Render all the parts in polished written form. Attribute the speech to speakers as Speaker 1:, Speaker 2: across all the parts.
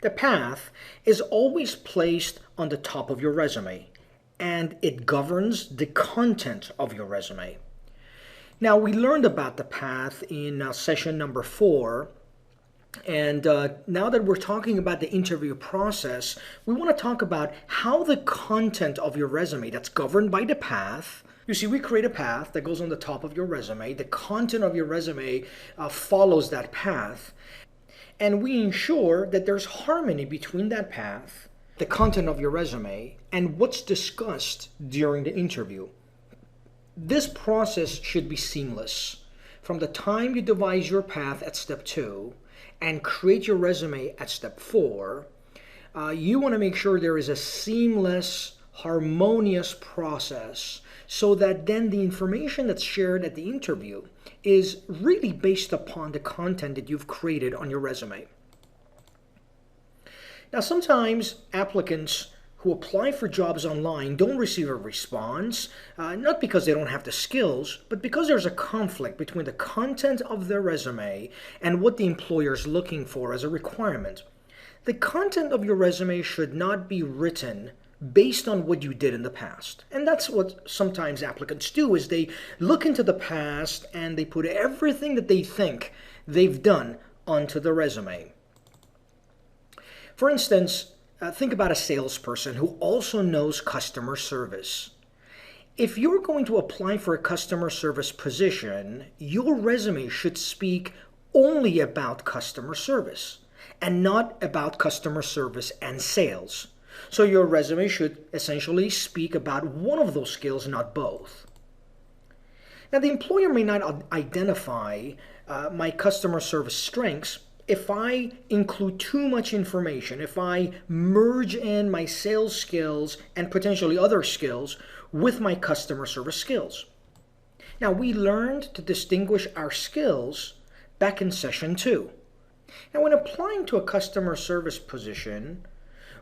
Speaker 1: The path is always placed on the top of your resume, and it governs the content of your resume. Now, we learned about the path in session number 4. And now that we're talking about the interview process, we want to talk about how the content of your resume that's governed by the path. You see, we create a path that goes on the top of your resume. The content of your resume follows that path. And we ensure that there's harmony between that path, the content of your resume, and what's discussed during the interview. This process should be seamless. From the time you devise your path at step 2 and create your resume at step 4, you want to make sure there is a seamless, harmonious process so that then the information that's shared at the interview is really based upon the content that you've created on your resume. Now, sometimes applicants who apply for jobs online don't receive a response, not because they don't have the skills, but because there's a conflict between the content of their resume and what the employer is looking for as a requirement. The content of your resume should not be written based on what you did in the past. And that's what sometimes applicants do, is they look into the past and they put everything that they think they've done onto the resume. For instance, think about a salesperson who also knows customer service. If you're going to apply for a customer service position, your resume should speak only about customer service and not about customer service and sales. So your resume should essentially speak about one of those skills, not both. Now, the employer may not identify my customer service strengths if I include too much information, if I merge in my sales skills and potentially other skills with my customer service skills. Now, we learned to distinguish our skills back in session 2. Now, when applying to a customer service position,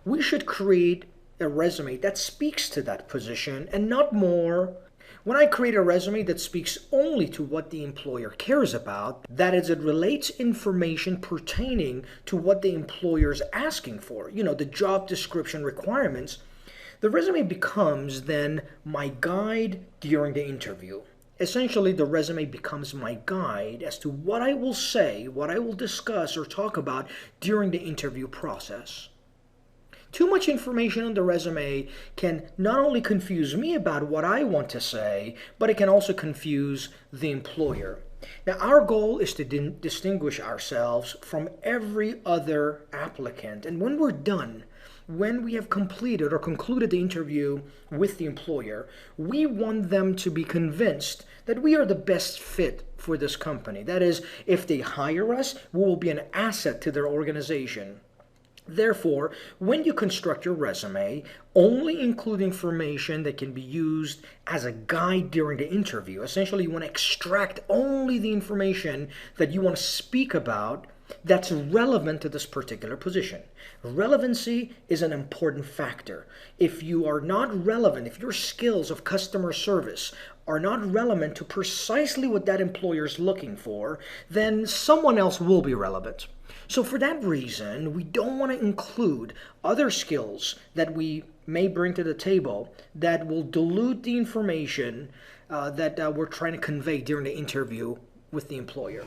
Speaker 1: we should create a resume that speaks to that position and not more. When I create a resume that speaks only to what the employer cares about, that is, it relates information pertaining to what the employer is asking for, the job description requirements, the resume becomes then my guide during the interview. Essentially, the resume becomes my guide as to what I will say, what I will discuss or talk about during the interview process. Too much information on the resume can not only confuse me about what I want to say, but it can also confuse the employer. Now, our goal is to distinguish ourselves from every other applicant. And when we're done, when we have completed or concluded the interview with the employer, we want them to be convinced that we are the best fit for this company. That is, if they hire us, we will be an asset to their organization. Therefore, when you construct your resume, only include information that can be used as a guide during the interview. Essentially, you want to extract only the information that you want to speak about that's relevant to this particular position. Relevancy is an important factor. If you are not relevant, if your skills of customer service are not relevant to precisely what that employer is looking for, then someone else will be relevant. So for that reason, we don't want to include other skills that we may bring to the table that will dilute the information that we're trying to convey during the interview with the employer.